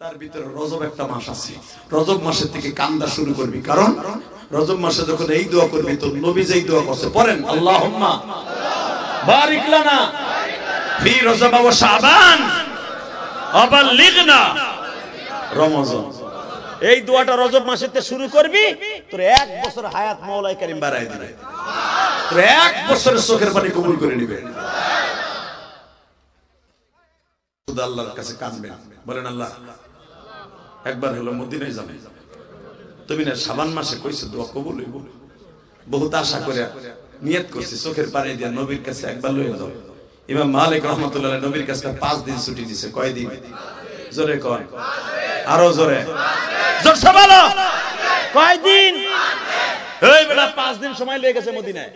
তার ভিতরে রজব একটা মাস আছে। রজব মাসের থেকে কান্দা শুরু করবি, কারণ রজব মাসে যখন এই দোয়া করবি তো নবী যেই দোয়া করছে পড়েন, আল্লাহুম্মা বারিক লানা ফি রজব ওয়া শাবান ওয়া বাল্লিগনা রমজান। এই দোয়াটা রজব মাসেতে শুরু করবি, তোর 1 বছর হায়াত মাওলাই কারীম বাড়ায় দিবে, তোর 1 বছরের চোখের পানি কবুল করে নিবে। খুদা আল্লাহর কাছে কাঁদবেন, বলেন আল্লাহ একবার হলো মদিনায় যাবে, তুমি না শাবান মাসে কইছো দোয়া কবুল হইব, বহুত আশা করে নিয়ত করছি, চোখের পানি দিয়ে নবীর কাছে একবার লইয়া যাও। ইমাম মালিক রাহমাতুল্লাহ নবীর কাছে 5 দিন ছুটি দিয়েছে। কয় দিন? জোরে কয়, আরো জোরে, জোরসে বলো কয় দিন? এই বেটা 5 দিন সময় লেগে গেছে মদিনায়,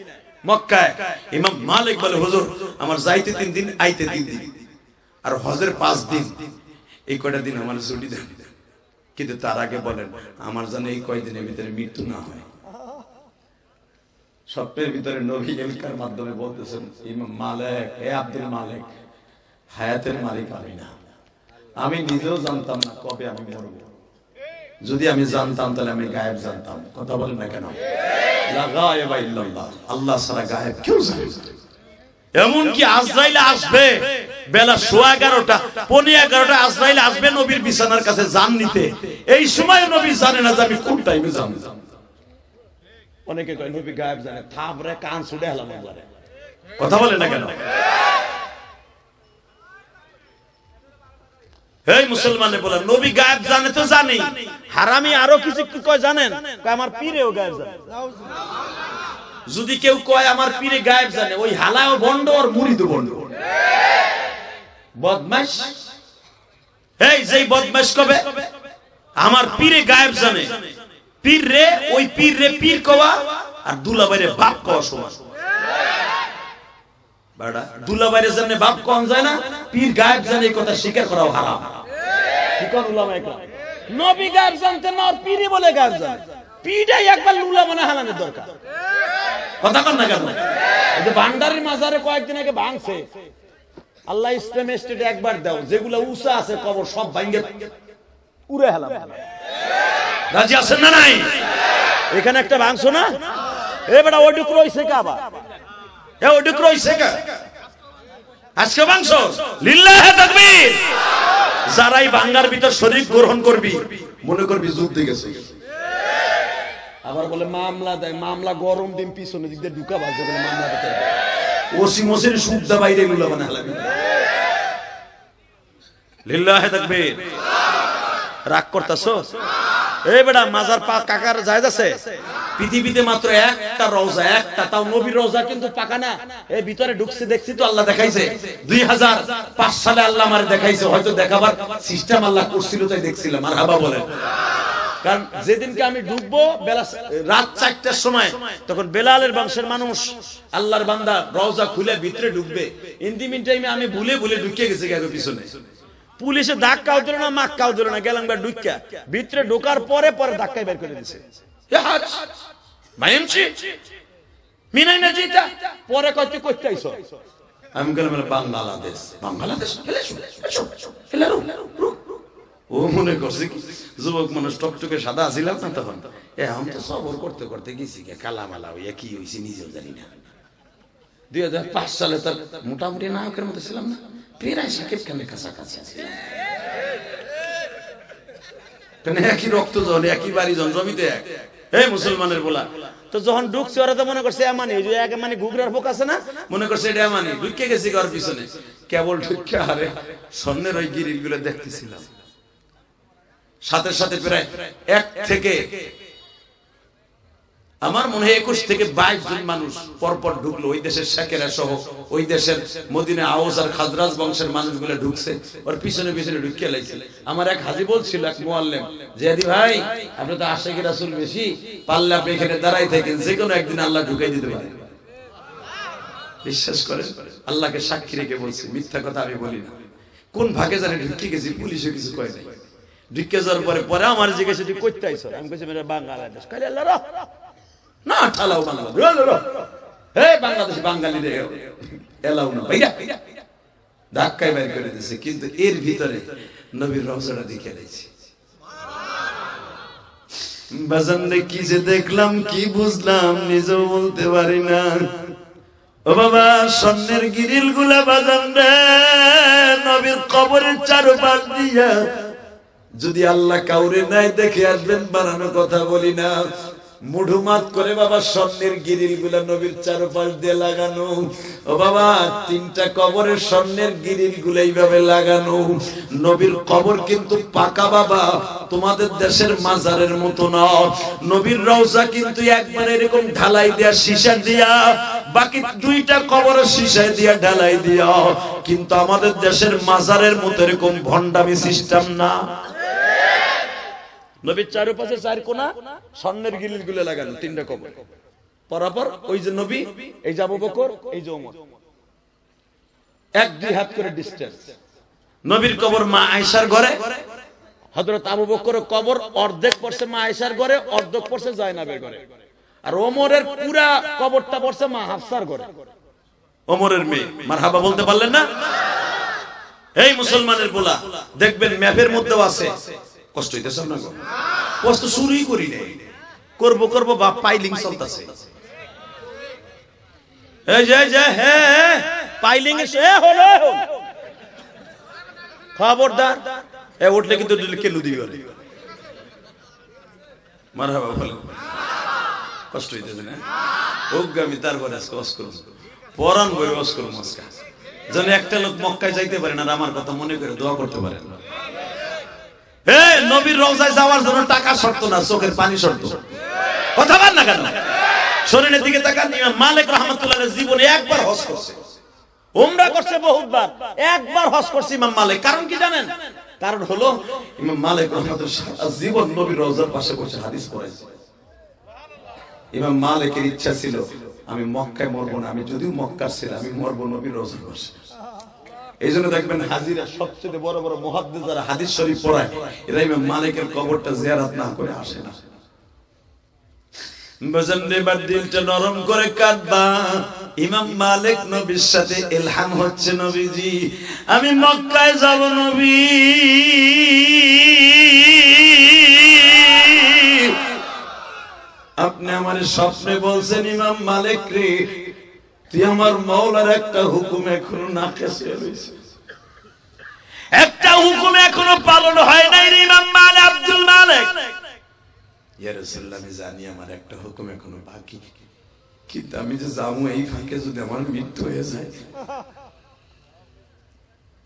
মক্কায়। ইমাম মালিক বলে হুজুর আমার যাইতে 3 দিন, আইতে 3 দিন, আর হজের 5 দিন, এই কয়টা দিন আমার ছুটি দেন, কিন্তু তার আগে বলেন আমার যেন এই কয়দিনের ভিতরে মৃত্যু না হয়। স্বপ্নের ভিতরে নবী এলকার মাধ্যমে বলতেছেন, ইমাম মালিক, এ আব্দুল মালিক, হায়াতের মালিক আমি না, আমি নিজেও জানতাম না কবে আমি মরব। যদি আমি জানতাম তাহলে আমি গায়েব জানতাম। কথা বলেন না কেন? লা গায়েবা ইল্লাল্লাহ, আল্লাহ ছাড়া গায়েব কেউ জানে না। এমনকি আজরাইল আসবে বেলা 11:15, 11:15 আজরাইল আসবে নবীর বিছানার কাছে জান নিতে। এই সময় নবী জানে না যে আমি কোন টাইমে যাব। অনেকে কয় নবী গায়েব জানে, থাবরে কান ছুড়ে হলাম একবারে। কথা বলে না কেন? এই মুসলমানে বলে নবী গায়েব জানে তো জানি, হারামি আরো কিছু কি কয় জানেন? কয় আমার পীরেও গায়েব জানে। যদি কেউ কয় আমার পীরে গায়েব জানে, ওই হালাও বন্ড আর মুরিদও বন্ড, বদমাশ। এই যেই বদমাশ কবে আমার পীরে গায়েব জানে, পীর রে ওই পীর রে পীর কওয়া আর দুলাভাইরে বাপ কওয়া সমান। বাড়া দুলাভাইরে জানে বাপ কোন যায় না, পীর গায়েব জানে এই কথা স্বীকার করাও হারাম। কি কোন উলামা একলা নবী গায়েব জানতেন না আর পীরই বলে গায়েব জানে, পীরটাই একবার উলামা না হালানোর দরকার। কথা কন না কেন? এই যে ভান্ডারের মাজারে কয়েকদিন আগে ভাঙছে, আল্লাহ ইসলাম স্টেটে একবার দাও, যেগুলা উঁচা আছে কবর সব ভাঙে উড়ে হেলাম। রাজি আছেন না নাই? এখানে একটা ভাঙছো না, এ বেটা ওইটুক রইছে কাবা, এ ওইটুক রইছে কা আজকে ভাঙছো, লিল্লাহি তাকবীর। যারাই ভাঙার ভিতর শরীক গ্রহণ করবি মনে করবি যুদ্ধে গেছে। আবার বলে মামলা দেয়, মামলা গরম দিন পিছনে দিক দিয়ে ঢুকা বাজে বলে মামলা দিতে ওসি মসির সুদা বাইরে গুলা বানা হলাবি। লিল্লাহি তাকবীর। রাগ করতাছো? এই বেটা মাজার পাক কাকার জায়েজ আছে? পৃথিবীতে মাত্র একটা রওজা, একটা, তাও নবীর রওজা কিন্তু পাকা না। এই ভিতরে ঢুকছে দেখছি তো আল্লাহ দেখাইছে, 2005 সালে আল্লাহ আমারে দেখাইছে, হয়তো দেখাবার সিস্টেম আল্লাহ করছিল তাই দেখছিলাম। মারহাবা বলেন। কারণ যেদিনকে আমি ঢুকবো বেলা রাত 4টার সময়, তখন বেলালের বংশের মানুষ আল্লাহর বান্দা রওজা খুলে ভিতরে ঢুকবে। ইন্দিমিন টাইমে আমি ভুলে ভুলে ঢুকিয়ে গেছি আগে পিছনে, পুলিশে ধাক্কাও দিল না, মাক্কাও দিল না, গেলাম বা ঢুকিয়া ভিতরে ঢোকার পরে পরে ধাক্কায় বের করে দিছে। মিনাই না যেটা পরে কইতে কইতে আইছো, আমি গেলাম বাংলাদেশ, বাংলাদেশ ও মনে করছে কি যুবক মানুষ টকটকে সাদা আসিলাম না তখন, আমি তো সবর করতে করতে গেছি কালা মালা হইয়া কি হয়েছে নিজেও জানি না। 2005 সালে তার মোটামুটি নায়কের মতো ছিলাম না, প্রায় সাকিব খানের কাছাকাছি ছিলাম। একই রক্ত জন, একই বাড়ি জন, জমিতে এক। এই মুসলমানের বলা তো যখন ঢুকছে ওরা তো মনে করছে এমানি, ওই যে এক মানে ঘুগরার পোক আছে না, মনে করছে এটা এমানি, ঢুকে গেছি ঘর পিছনে। কেবল ঢুকে আরে স্বর্ণের ওই গিরিল গুলো দেখতেছিলাম। সাথে সাথে প্রায় 1 থেকে আমার মনে হয় 21 থেকে 22 জন মানুষ পরপর ঢুকলো। ওই দেশের শেখেরা সহ ওই দেশের মদিনা আওস আর খাজরাজ বংশের মানুষগুলো ঢুকছে, ওর পিছনে পিছনে ঢুকিয়ে লাগছে। আমার এক হাজি বলছিল, এক মুআল্লিম, জিয়াদি ভাই আপনি তো আশিক রাসূল বেশি, পারলে আপনি এখানে দাঁড়াই থাকেন, যে কোনো একদিন আল্লাহ ঢুকাই দিতে পারে। বিশ্বাস করেন, আল্লাহকে সাক্ষী রেখে বলছি, মিথ্যা কথা আমি বলি না। কোন ভাগে জানি ঢুকিয়ে গেছি, পুলিশে কিছু কয় নাই। ঢুকিয়ে যাওয়ার পরে পরে আমার জিজ্ঞাসা তুই কইতে আইছো, আমি কইছি মেরা বাংলাদেশ। কালে আল্লাহ রাহ না ঠালাও বাংলাদেশ, এই বাংলাদেশ বাঙালিদের এলাও না, ভাইরা ধাক্কায় বের করে দিয়েছে। কিন্তু এর ভিতরে নবীর রওজাটা দেখে নিয়েছি। বাজানরে কি যে দেখলাম কি বুঝলাম নিজেও বলতে পারি না। ও বাবা স্বর্ণের গিরিল গুলা বাজানরে নবীর কবরের চারপাশ দিয়া যদি আল্লাহ কাউরে নাই দেখে আসবেন বানানো কথা বলি না, মুঠুমাত করে বাবা স্বর্ণের গিরিল গুলা নবীর চারপাশ দিয়ে লাগানো। ও বাবা তিনটা কবরের স্বর্ণের গিরিল গুলা এইভাবে লাগানো। নবীর কবর কিন্তু পাকা বাবা, তোমাদের দেশের মাজারের মতো না। নবীর রওজা কিন্তু একবার এরকম ঢালাই দেয়া সীসা দিয়া, বাকি দুইটা কবর সীসায় দিয়া ঢালাই দিয়া, কিন্তু আমাদের দেশের মাজারের মতো এরকম ভন্ডামি সিস্টেম না। নবীর চারপাশে চার কোনা স্বর্ণের গিরিল গুলো লাগানো, তিনটা কবর পরাপর। ওই যে নবী, এই যে আবু বকর, এই যে ওমর, এক দুই হাত করে ডিসটেন্স। নবীর কবর মা আয়েশার ঘরে, হযরত আবু বকরের কবর অর্ধেক পড়ছে মা আয়েশার ঘরে, অর্ধেক পড়ছে জায়নাবের ঘরে, আর ওমরের পুরা কবরটা পড়ছে মা হাফসার ঘরে, ওমরের মেয়ে। মারহাবা বলতে পারলেন না? এই মুসলমানের পোলা দেখবেন ম্যাপের মধ্যেও আছে। কষ্ট হইতেছে না গো? কষ্ট শুরুই করি নাই, করব করব বাপ পাইলিং চলতেছে। এই যে হ্যাঁ পাইলিং এ হলো খবরদার, এ উঠলে কিন্তু কেলু দিবি ওরে। মারহাবা বলেন। কষ্ট হইতেছে না? ওকে আমি তারপরে আজকে ওয়াজ করব, পরান বই ওয়াজ করব আজকে, যেন একটা লোক মক্কায় যাইতে পারে না আর আমার কথা মনে করে দোয়া করতে পারে না। নবীর রওজায় যাওয়ার জন্য টাকা শর্ত না, চোখের পানি শর্ত। কথা বল না কেন? শরীরের দিকে তাকান। ইমাম মালিক রাহমাতুল্লাহ আলাইহি জীবনে একবার হজ করছে, উমরা করছে বহুতবার, একবার হজ করছে ইমাম মালিক। কারণ কি জানেন? কারণ হলো ইমাম মালিক রাহমাতুল্লাহ জীবন নবীর রওজার পাশে বসে হাদিস পড়াইছে। ইমাম মালিকের ইচ্ছা ছিল আমি মক্কায় মরবো না, আমি যদিও মক্কার ছিলাম, আমি মরবো নবীর রওজার পাশে। এই জন্য দেখবেন হাজিরা সবচেয়ে বড় বড় মুহাদ্দিস যারা হাদিস শরীফ পড়ায়, এরা ইমাম মালিকের কবরটা জিয়ারত না করে আসে না। বজন্দে বার দিলটা নরম করে কাঁদবা। ইমাম মালিক নবীর সাথে ইলহাম হচ্ছে, নবীজি আমি মক্কায় যাব নবী, আপনি আমার স্বপ্নে বলছেন ইমাম মালিক রে তুই আমার মাওলার একটা হুকুম এখনো নাকচ রয়েছে, একটা হুকুম এখনো পালন হয় নাই রে ইমাম মালিক, আব্দুল মালিক। ইয়া রাসূলুল্লাহ আমি জানি আমার একটা হুকুম এখনো বাকি, কিন্তু আমি যে যাবো এই ফাঁকে যদি আমার মৃত্যু হয়ে যায়,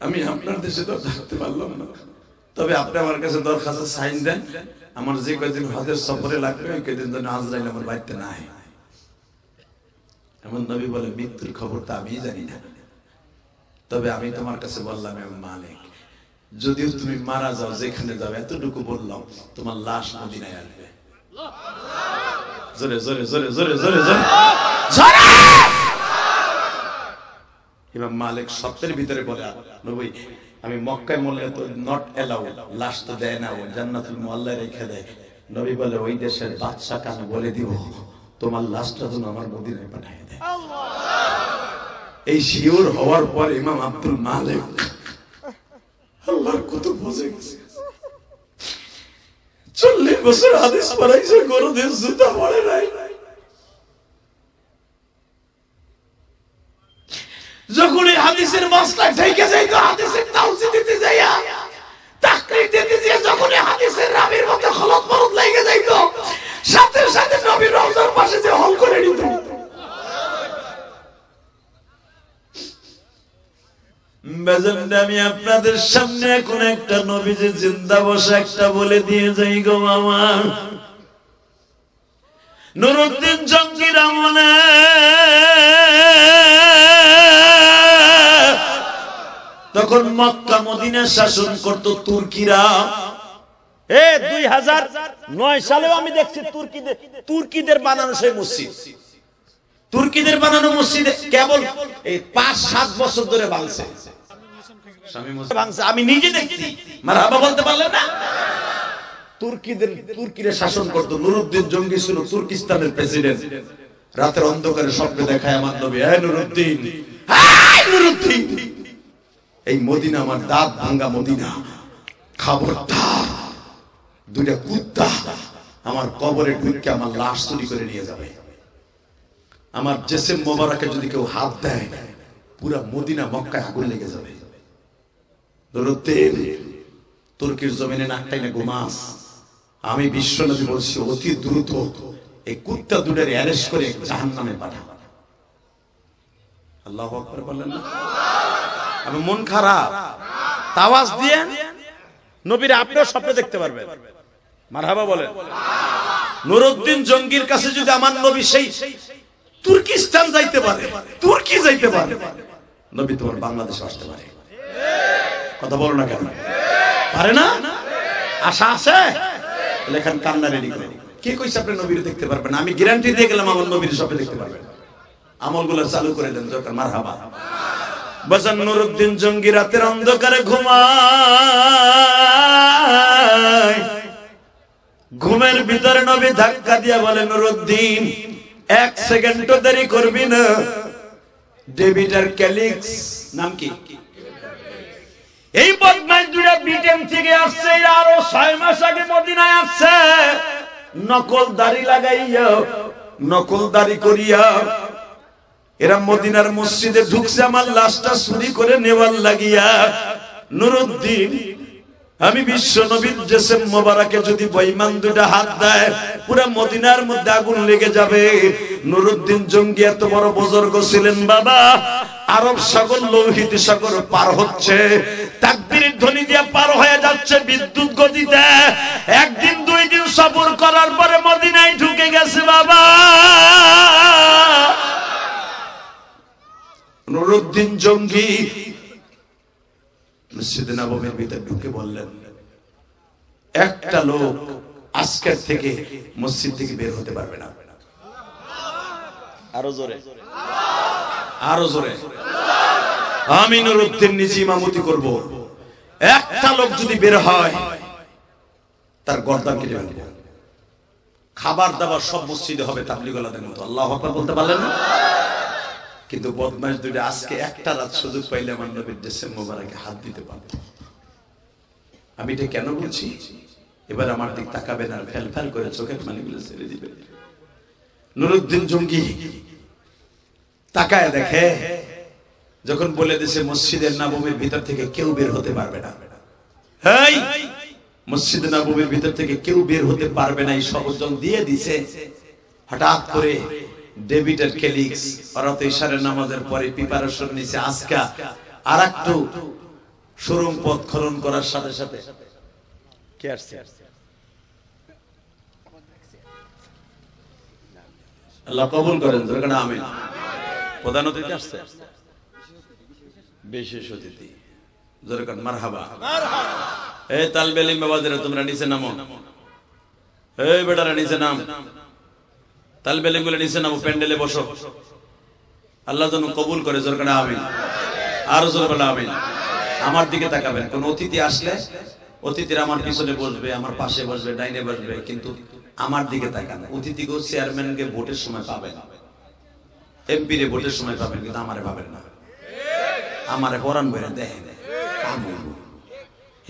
আমি আপনার দেশে তো থাকতে পারলাম না। তবে আপনি আমার কাছে দরখাস্ত সাইন দেন, আমার যে কয়দিন হজের সফরে লাগবে ওই কয়দিন যেন আজরাইল আমার বাড়িতে না হয়। এমন নবী বলে মৃত্যুর খবর তো আমি জানি না, তবে আমি তোমার কাছে বললাম ইমাম মালিক যদিও তুমি মারা যাও, যেখানে যাও, এতটুকু বললাম তোমার লাশ মদিনায় আসবে। জোরে জোরে জোরে জোরে জোরে জোরে জোরে। ইমাম মালিক স্বপ্নের ভিতরে বলে নবী আমি মক্কায় মরলে তো নট এলাউ, লাশ তো দেয় না, ও জান্নাতুল মুআল্লায় রেখে দেয়। নবী বলে ওই দেশের বাদশাকে আমি বলে দিব তোমার লাশটা যেন আমার মদিনায় পাঠিয়ে দেয়। এই শিওর হওয়ার পর ইমাম আব্দুল মালিক আল্লাহর কত বুঝে গেছে। 40 বছর হাদিস পড়াইছে, কোনদিন জুতা পড়ে নাই। যখন এই হাদিসের মশলা ঢেকে যাইতো, হাদিসের তাওসি দিতে যাইয়া তাকরীর দিতে যাইয়া যখন এই হাদিসের রাবির মধ্যে খলত মরদ লেগে যাইতো, সাথে সাথে নবীর রওজার পাশে যে হল করে নিত। আমি আপনাদের সামনে এখন একটা নবী যে জিন্দা বসে একটা বলে দিয়ে যাই গো মামা। নুরউদ্দিন জঙ্গির আমলে তখন মক্কা মদিনা শাসন করত তুর্কিরা। 2009 সালেও আমি দেখছি তুর্কিদের বানানো সেই মসজিদ, তুর্কিদের বানানো মসজিদ কেবল এই 5-7 বছর ধরে ভাঙছে। আমি নিজে দেখছি, মারহাবা বলতে পারলেন না? তুর্কিরা শাসন করতো। নুরউদ্দিন জঙ্গি ছিল তুর্কিস্তানের প্রেসিডেন্ট। রাতের অন্ধকারে স্বপ্নে দেখায় আমার নবী, নুরউদ্দিন, নুরউদ্দিন এই মদিনা আমার দাঁত ভাঙ্গা মদিনা, খবরদার, দুইটা কুত্তা আমার কবরে ঢুকে আমার লাশ চুরি করে নিয়ে যাবে। আমার জেসেম মোবারকে যদি কেউ হাত দেয়, পুরা মদিনা মক্কায় আগুন লেগে যাবে। তুর্কির জমিনে নাকটাই না ঘুমাস। আমি বিশ্বনবী বলছি, অতি দ্রুত এই কুত্তা দুটার অ্যারেস্ট করে জাহান্নামে পাঠা। আল্লাহু আকবার বললেন না? আমি মন খারাপ, তাওয়াজ দিয়ে নবীর আপনিও স্বপ্নে দেখতে পারবেন। মারহাবা বলেন। নুরউদ্দিন জঙ্গির কাছে যদি আমার নবী সেই তুর্কিস্তান যাইতে পারে, তুর্কি যাইতে পারে, নবী তোমার বাংলাদেশে আসতে পারে। কথা বলো না কেন? পারে না? আশা আছে? লেখান কান্না রেডি করে। কে কইছে আপনি নবীর দেখতে পারবেন? আমি গ্যারান্টি দিয়ে গেলাম আমার নবীর স্বপ্নে দেখতে পারবেন। আমলগুলো চালু করে দেন দরকার। মারহাবা। বাজান নুরউদ্দিন জঙ্গি রাতের অন্ধকারে ঘুমায়। ঘুমের ভিতরে নবী ধাক্কা দিয়া বলে, নুরউদ্দিন এক সেকেন্ডও দেরি করবি না। ডেভিড আর ক্যালিক্স নাম কি? এই বদমাইশ দুটা ব্রিটেন থেকে আসছে, আরো 6 মাস আগে মদিনায় আসছে। নকল দাড়ি লাগাইয়া, নকল দাড়ি করিয়া এরা মদিনার মসজিদে ঢুকছে আমার লাশটা চুরি করে নেওয়ার লাগিয়া। নুরউদ্দিন, আমি বিশ্ব নবীর জেসেম মোবারকে যদি বেঈমান দুটা হাত দেয়, পুরা মদিনার মধ্যে আগুন লেগে যাবে। নুরউদ্দিন জঙ্গি এত বড় বুজুর্গ ছিলেন বাবা। আরব সাগর, লোহিত সাগর পার হচ্ছে, তাকবীরের ধ্বনি দিয়ে পার হয়ে যাচ্ছে বিদ্যুৎ গতিতে। একদিন 2 দিন সফর করার পরে মদিনায় ঢুকে গেছে বাবা। নুরউদ্দিন জঙ্গি মসজিদে নববীর ভিতরে ঢুকে বললেন, একটা লোক আজকের থেকে মসজিদ থেকে বের হতে পারবে না। আরো জোরে, আরো জোরে। আমি নুরউদ্দিন নিজে ইমামতি করব। একটা লোক যদি বের হয়, তার গর্দান কেটে ফেলবো। খাবার দাবার সব মসজিদে হবে তাবলীগওয়ালাদের মতো। আল্লাহু আকবার বলতে পারলেন না? কিন্তু বদমাইশ দুইটা আজকে একটা রাত সুযোগ পাইলে আমার নবীর জেসেম মোবারকে হাত দিতে পারত। আমি এটা কেন বলছি? এবার আমার দিক তাকাবেন আর ফেল ফেল করে চোখের পানিগুলো ছেড়ে দিবেন। নুরউদ্দিন জঙ্গি তাকায় দেখে, যখন বলে দিয়েছে মসজিদের নববীর ভিতর থেকে কেউ বের হতে পারবে না, এই মসজিদে নববীর ভিতর থেকে কেউ বের হতে পারবে না, এই সবজন দিয়ে দিছে। হঠাৎ করে ডেভিড আর ক্যালিক্স ওরা তো ইশারের নামাজের পরে প্রিপারেশন নিছে আজকা আর একটু সুরঙ্গ পথ খনন করার সাথে সাথে কে আসছে? আল্লাহ কবুল করেন, যেখানে আমিন। প্রধান অতিথি আসছে, বিশেষ অতিথি, যেরকম মারহাবা। এই তালবে ইলম বাবাদের তোমরা নিচে নামো। এই বেটারা নিচে নাম, তালবে ইলম গুলো নিচে নামো, প্যান্ডেলে বসো। আল্লাহ যেন কবুল করে, যেরকম আমিন। আরো জোরে বলো আমিন। আমার দিকে তাকাবেন। কোন অতিথি আসলে অতিথিরা আমার পিছনে বসবে, আমার পাশে বসবে, ডাইনে বসবে, কিন্তু আমার দিকে তাকান। অতিথিকে চেয়ারম্যানকে ভোটের সময় পাবেন, এমপি রে ভোটের সময় পাবেন, কিন্তু আমারে পাবেন না। আমারে পরান বইরা দেখেন।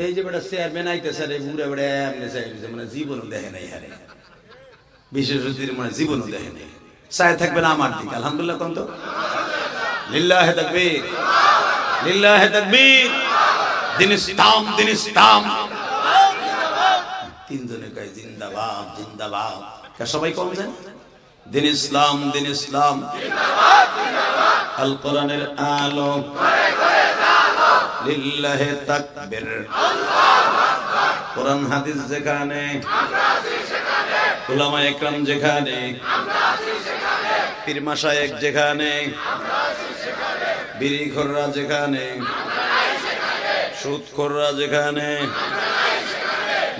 এই যে বেটা চেয়ারম্যান আইতেছে, বুড়া বেড়া এমনি চাইছে, মানে জীবনও দেখে নাই। হারে বিশেষ অতিথির মানে জীবনও দেখে নাই। চাই থাকবেন আমার দিকে। আলহামদুলিল্লাহ কোন তো লিল্লাহে তাকবীর, লিল্লাহে তাকবীর। দিন ইসলাম, দিন ইসলাম। তিনজনে কয় জিন্দাবাদ, জিন্দাবাদ। সবাই কম যায়। দিন ইসলাম, দিন ইসলাম। আল কোরআনের আলো, লিল্লাহে তাকবীর। কোরআন হাদিস যেখানে, উলামা একরাম যেখানে, পীর মাশায়েখ যেখানে, বিড়িখোররা যেখানে, সুদখোররা যেখানে,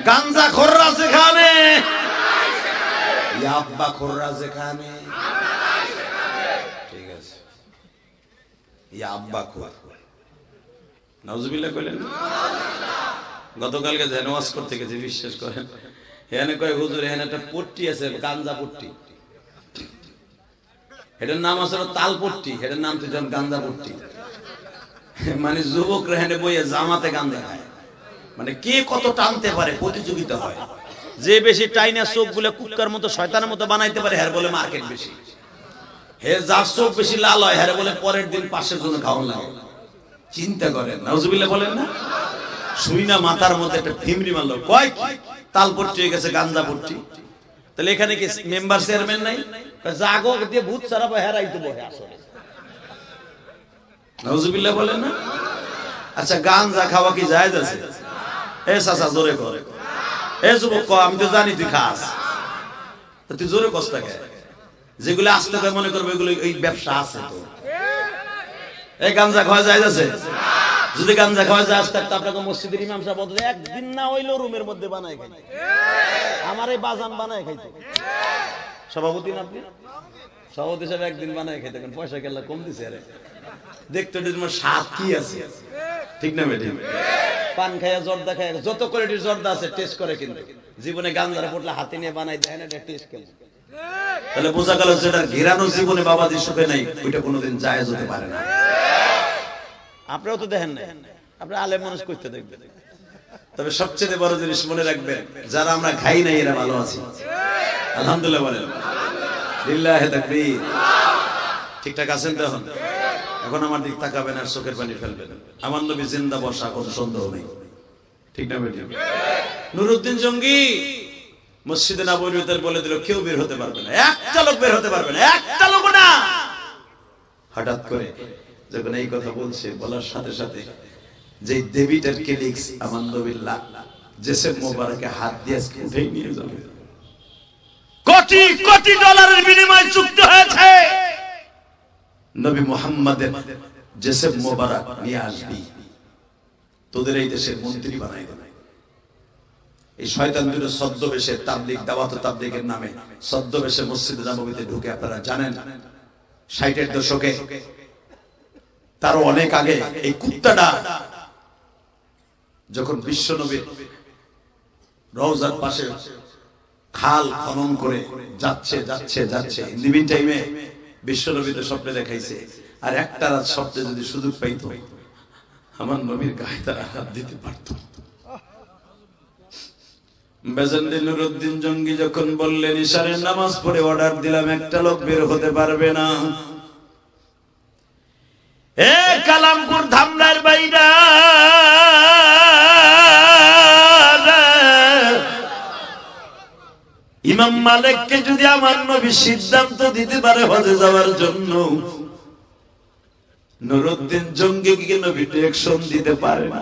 গাঞ্জাখোররা যেখানে, ইয়াব্বাখোররা যেখানে, ঠিক আছে, ইয়াব্বাখোর। নাউজুবিল্লাহ কইলেন। গতকালকে জানাজ করতে গেছি, বিশ্বাস করেন, এখানে কয় হুজুর এখানে একটা পট্টি আছে, গাঞ্জা পট্টি। এটার নাম আছে তাল পট্টি, এটার নাম তো গাঞ্জা পট্টি। মানে যুবকরা এখানে বইয়ে জামাতে গাঞ্জা খায়, মানে কে কত টানতে পারে প্রতিযোগিতা হয়, যে বেশি টাইনা চোখ গুলো কুক্কার মতো শয়তানের মতো বানাইতে পারে হ্যাঁ বলে মার্কেট বেশি, হে যার চোখ বেশি লাল হয় হ্যাঁ বলে পরের দিন পাশের জন্য খাওয়ান লাগে। চিন্তা করেন, নাউজুবিল্লাহ বলেন না। শুই না মাথার মধ্যে একটা ফিমরি মারলো, কয় কি তাল পড়ছি হয়ে গেছে গাঞ্জা পড়ছি, তাহলে এখানে কি মেম্বার চেয়ারম্যান নাই? জাগো দিয়ে ভূত ছাড়া হেরাই তো বহে আসলে, নাউজুবিল্লাহ বলেন না। আচ্ছা গাঞ্জা খাওয়া কি জায়েজ আছে? এ চাচা জোরে করে, এ যুবক ক আমি তো জানি তুই খাস, তুই জোরে কষ্ট খায়, যেগুলো আসতে মনে করবে এগুলো ওই ব্যবসা আছে তো। এই গাঞ্জা খাওয়া জায়েজ আছে? যদি গাঞ্জা খাওয়া যায় আসতে আপনাকে মসজিদের ইমাম সাহেব বলতে একদিন না হইলো রুমের মধ্যে বানায় খাই, আমার এই বাজান বানায় খাইতো। সভাপতি না আপনি? সভাপতি সাহেব একদিন বানায় খাইতে, পয়সা কেলা কম দিছে আরে দেখতে স্বাদ কি আছে, ঠিক না বেঠিক? পান খাইয়া জর্দা খায়, যত কোয়ালিটির জর্দা আছে টেস্ট করে, কিন্তু জীবনে গাঞ্জারা পড়লে হাতে নিয়ে বানাই দেয় না, এটা টেস্ট কেমন। তাহলে বোঝা গেল যেটা ঘেরানো জীবনে বাবাজি সুখে নাই, ওইটা কোনোদিন জায়েজ হতে পারে না। আপনারাও তো দেখেন না, আপনি আলেম মানুষ করতে দেখবেন। তবে সবচেয়ে বড় জিনিস মনে রাখবেন, যারা আমরা খাই নাই এরা ভালো আছি, আলহামদুলিল্লাহ বলেন, লিল্লাহি তাকবীর। ঠিকঠাক আছেন তো? এখন আমার দিক তাকাবেন আর চোখের পানি ফেলবেন। আমার নবী জিন্দা বসা, কোনো সন্দেহ নেই, ঠিক না বেটি? নুরুদ্দিন জঙ্গি মসজিদে নববীতে বলে দিল কেউ বের হতে পারবে না, একটা লোক বের হতে পারবে না, একটা লোক না। হঠাৎ করে যখন এই কথা বলছে, বলার সাথে সাথে যে দেবীটার কেলিক্স আমার নবীর লাখ জেসেম মোবারকে হাত দিয়ে উঠে নিয়ে যাবে, কোটি কোটি ডলারের বিনিময়ে চুক্তি হয়েছে, নবী মুহাম্মাদের জেসেম মোবারক নিয়ে আসবি, তোদের এই দেশের মন্ত্রী বানাই দেবে। এই শয়তান দুটো ছদ্মবেশে তাবলীগ, দাওয়াত ও তাবলীগের নামে ছদ্মবেশে মসজিদে নববীতে ঢুকে, আপনারা জানেন 60-এর দশকে, তারও অনেক আগে এই কুত্তাটা যখন বিশ্বনবীর রওজার পাশে খাল খনন করে যাচ্ছে যাচ্ছে যাচ্ছে, লিভিং টাইমে বিশ্বনবী তো স্বপ্নে দেখাইছে, আর একটা রাত স্বপ্নে যদি সুযোগ পাইতো আমার নবীর গায়ে তারা হাত দিতে পারত। বেজেন্দ্র নুরুদ্দিন জঙ্গি যখন বললেন ইশারের নামাজ পড়ে অর্ডার দিলাম, একটা লোক বের হতে পারবে না। এ কালামপুর ধামরার বাইরা, ইমাম মালিককে যদি আমার নবী সিদ্ধান্ত দিতে পারে হজে যাওয়ার জন্য, নুরুদ্দিন জঙ্গিকে নবী ডিরেকশন দিতে পারে না।